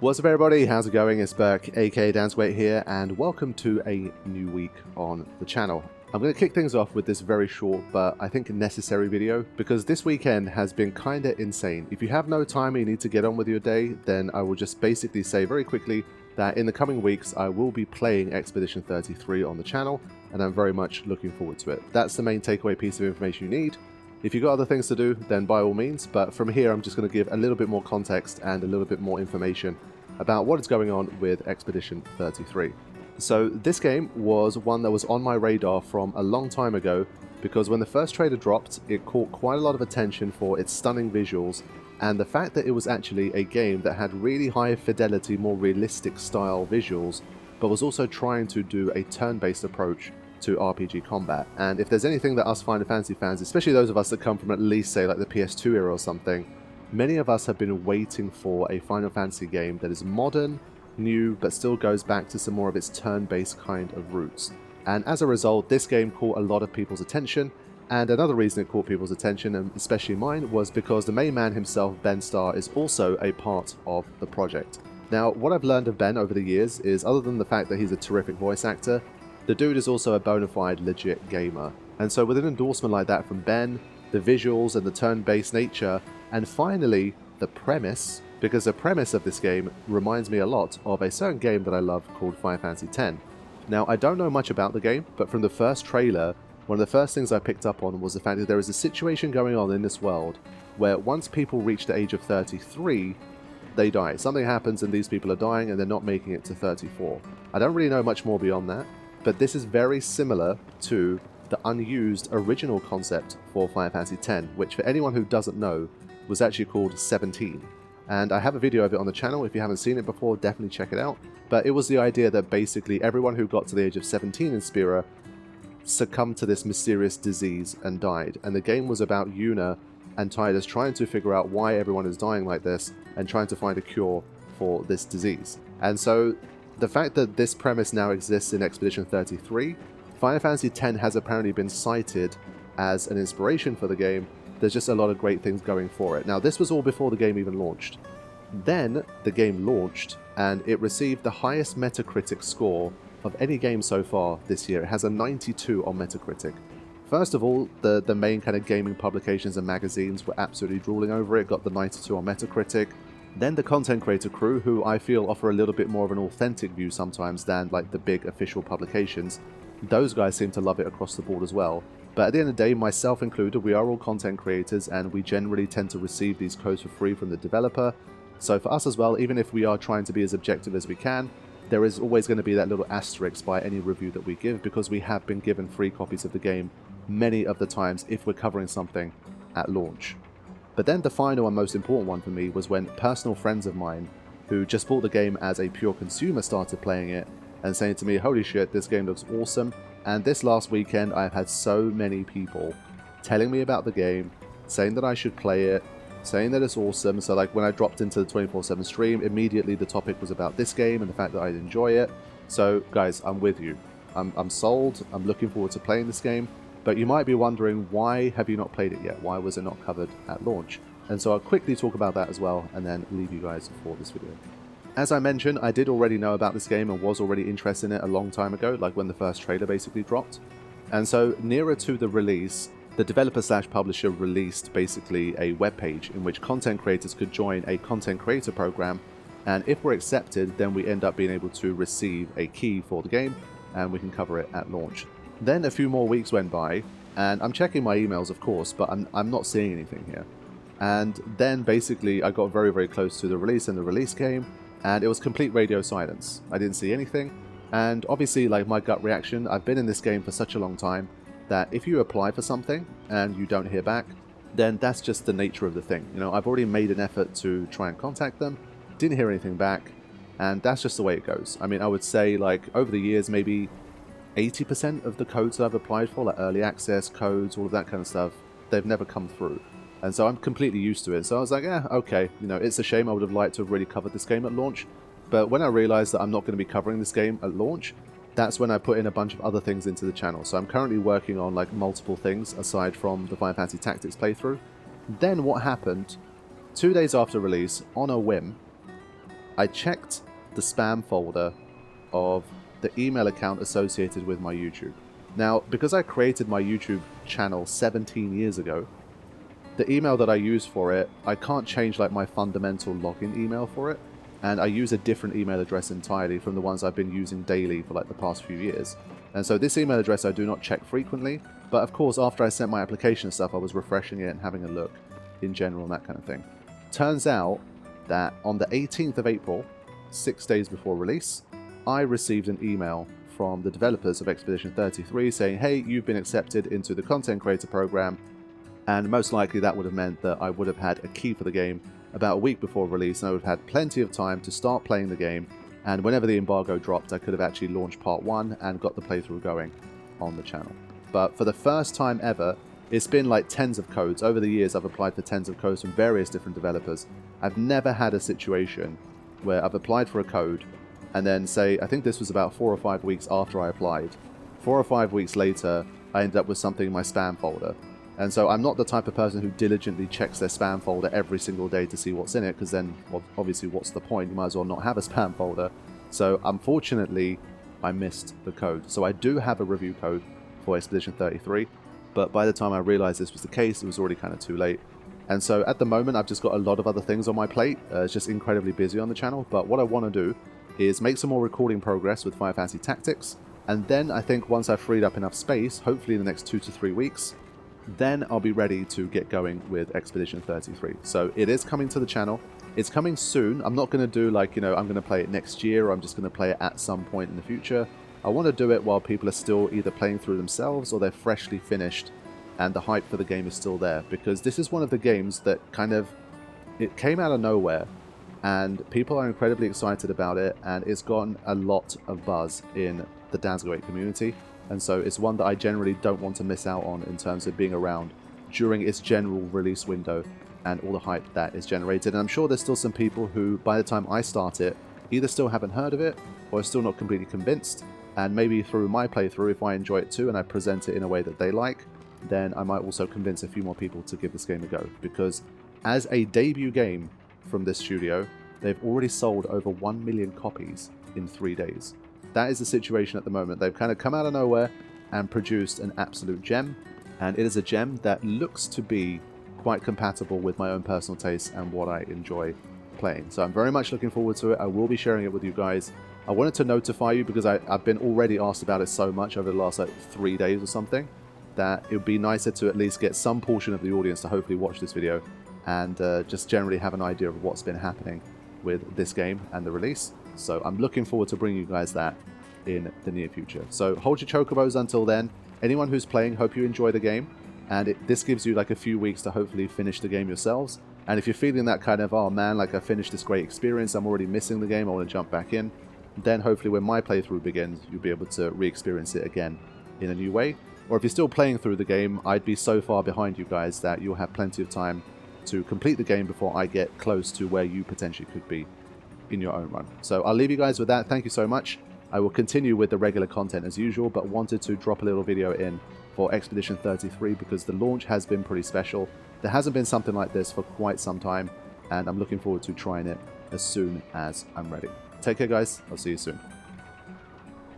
What's up everybody, how's it going? It's Burke, aka Dansweight here, and welcome to a new week on the channel. I'm going to kick things off with this very short but I think necessary video because this weekend has been kinda insane. If you have no time and you need to get on with your day, then I will just basically say very quickly that in the coming weeks I will be playing Expedition 33 on the channel, and I'm very much looking forward to it. That's the main takeaway piece of information you need. If you've got other things to do, then by all means, but from here I'm just going to give a little bit more context and a little bit more information about what is going on with Expedition 33. So this game was one that was on my radar from a long time ago because when the first trailer dropped, it caught quite a lot of attention for its stunning visuals and the fact that it was actually a game that had really high fidelity, more realistic style visuals, but was also trying to do a turn-based approach to RPG combat. And if there's anything that us Final Fantasy fans, especially those of us that come from at least say like the PS2 era or something, many of us have been waiting for a Final Fantasy game that is modern, new, but still goes back to some more of its turn-based kind of roots. And as a result, this game caught a lot of people's attention, and another reason it caught people's attention, and especially mine, was because the main man himself, Ben Starr, is also a part of the project. Now, what I've learned of Ben over the years is, other than the fact that he's a terrific voice actor, the dude is also a bona fide legit gamer. And so with an endorsement like that from Ben, the visuals and the turn-based nature, and finally the premise, because the premise of this game reminds me a lot of a certain game that I love called Final Fantasy X. Now I don't know much about the game, but from the first trailer, one of the first things I picked up on was the fact that there is a situation going on in this world where once people reach the age of 33, they die. Something happens and these people are dying and they're not making it to 34. I don't really know much more beyond that, but this is very similar to the unused original concept for Final Fantasy X, which for anyone who doesn't know, was actually called 17. And I have a video of it on the channel. If you haven't seen it before, definitely check it out. But it was the idea that basically everyone who got to the age of 17 in Spira succumbed to this mysterious disease and died. And the game was about Yuna and Tidus trying to figure out why everyone is dying like this and trying to find a cure for this disease. And so the fact that this premise now exists in Expedition 33, Final Fantasy X has apparently been cited as an inspiration for the game. There's just a lot of great things going for it. Now, this was all before the game even launched. Then, the game launched, and it received the highest Metacritic score of any game so far this year. It has a 92 on Metacritic. First of all, the main kind of gaming publications and magazines were absolutely drooling over it, got the 92 on Metacritic. Then the content creator crew, who I feel offer a little bit more of an authentic view sometimes than like the big official publications, those guys seem to love it across the board as well. But at the end of the day, myself included, we are all content creators and we generally tend to receive these codes for free from the developer. So for us as well, even if we are trying to be as objective as we can, there is always going to be that little asterisk by any review that we give because we have been given free copies of the game many of the times if we're covering something at launch. But then the final and most important one for me was when personal friends of mine who just bought the game as a pure consumer started playing it and saying to me, holy shit, this game looks awesome. And this last weekend, I've had so many people telling me about the game, saying that I should play it, saying that it's awesome. So like when I dropped into the 24/7 stream, immediately the topic was about this game and the fact that I'd enjoy it. So guys, I'm with you. I'm sold. I'm looking forward to playing this game. But you might be wondering, why have you not played it yet? Why was it not covered at launch? And so I'll quickly talk about that as well and then leave you guys for this video. As I mentioned, I did already know about this game and was already interested in it a long time ago, like when the first trailer basically dropped. And so nearer to the release, the developer/publisher released basically a webpage in which content creators could join a content creator program, and if we're accepted, then we end up being able to receive a key for the game and we can cover it at launch. Then a few more weeks went by, and I'm checking my emails of course, but I'm not seeing anything here. And then basically I got very, very close to the release, and the release came, and it was complete radio silence. I didn't see anything, and obviously like my gut reaction, I've been in this game for such a long time that if you apply for something and you don't hear back, then that's just the nature of the thing. You know, I've already made an effort to try and contact them, didn't hear anything back, and that's just the way it goes. I mean, I would say like over the years, maybe 80% of the codes that I've applied for, like early access codes, all of that kind of stuff, they've never come through. And so I'm completely used to it. So I was like, yeah, okay, you know, it's a shame. I would have liked to have really covered this game at launch. But when I realized that I'm not going to be covering this game at launch, that's when I put in a bunch of other things into the channel. So I'm currently working on like multiple things aside from the Final Fantasy Tactics playthrough. Then what happened, 2 days after release, on a whim, I checked the spam folder of the email account associated with my YouTube. Now, because I created my YouTube channel 17 years ago, the email that I use for it, I can't change like my fundamental login email for it, and I use a different email address entirely from the ones I've been using daily for like the past few years. And so this email address I do not check frequently, but of course after I sent my application and stuff, I was refreshing it and having a look in general and that kind of thing. Turns out that on the 18th of April, 6 days before release, I received an email from the developers of Expedition 33 saying, hey, you've been accepted into the content creator program, and most likely that would have meant that I would have had a key for the game about a week before release, and I would have had plenty of time to start playing the game, and whenever the embargo dropped, I could have actually launched part 1 and got the playthrough going on the channel. But for the first time ever, it's been like tens of codes. Over the years, I've applied for tens of codes from various different developers. I've never had a situation where I've applied for a code and then say, I think this was about 4 or 5 weeks after I applied. 4 or 5 weeks later, I ended up with something in my spam folder. And so I'm not the type of person who diligently checks their spam folder every single day to see what's in it, because then, well, obviously, what's the point? You might as well not have a spam folder. So unfortunately, I missed the code. So I do have a review code for Expedition 33. But by the time I realized this was the case, it was already kind of too late. And so at the moment, I've just got a lot of other things on my plate. It's just incredibly busy on the channel. But what I want to do is make some more recording progress with Final Fantasy Tactics. And then I think once I've freed up enough space, hopefully in the next 2 to 3 weeks, then I'll be ready to get going with Expedition 33. So it is coming to the channel. It's coming soon. I'm not going to do like, you know, I'm going to play it next year, or I'm just going to play it at some point in the future. I want to do it while people are still either playing through themselves or they're freshly finished and the hype for the game is still there, because this is one of the games that kind of, it came out of nowhere and people are incredibly excited about it, and it's gotten a lot of buzz in the Dan's Way community, and so it's one that I generally don't want to miss out on in terms of being around during its general release window and all the hype that is generated. And I'm sure there's still some people who, by the time I start it, either still haven't heard of it or are still not completely convinced. And maybe through my playthrough, if I enjoy it too and I present it in a way that they like, then I might also convince a few more people to give this game a go. Because as a debut game from this studio, they've already sold over 1 million copies in 3 days. That is the situation at the moment. They've kind of come out of nowhere and produced an absolute gem. And it is a gem that looks to be quite compatible with my own personal taste and what I enjoy playing. So I'm very much looking forward to it. I will be sharing it with you guys. I wanted to notify you because I've been already asked about it so much over the last like 3 days or something, that it would be nicer to at least get some portion of the audience to hopefully watch this video and just generally have an idea of what's been happening with this game and the release. So I'm looking forward to bringing you guys that in the near future. So hold your chocobos until then. Anyone who's playing, hope you enjoy the game. And this gives you like a few weeks to hopefully finish the game yourselves. And if you're feeling that kind of, oh man, like I finished this great experience, I'm already missing the game, I want to jump back in, then hopefully when my playthrough begins, you'll be able to re-experience it again in a new way. Or if you're still playing through the game, I'd be so far behind you guys that you'll have plenty of time to complete the game before I get close to where you potentially could be in your own run. So I'll leave you guys with that. Thank you so much. I will continue with the regular content as usual, but wanted to drop a little video in for Expedition 33 because the launch has been pretty special. There hasn't been something like this for quite some time, and I'm looking forward to trying it as soon as I'm ready. Take care, guys. I'll see you soon.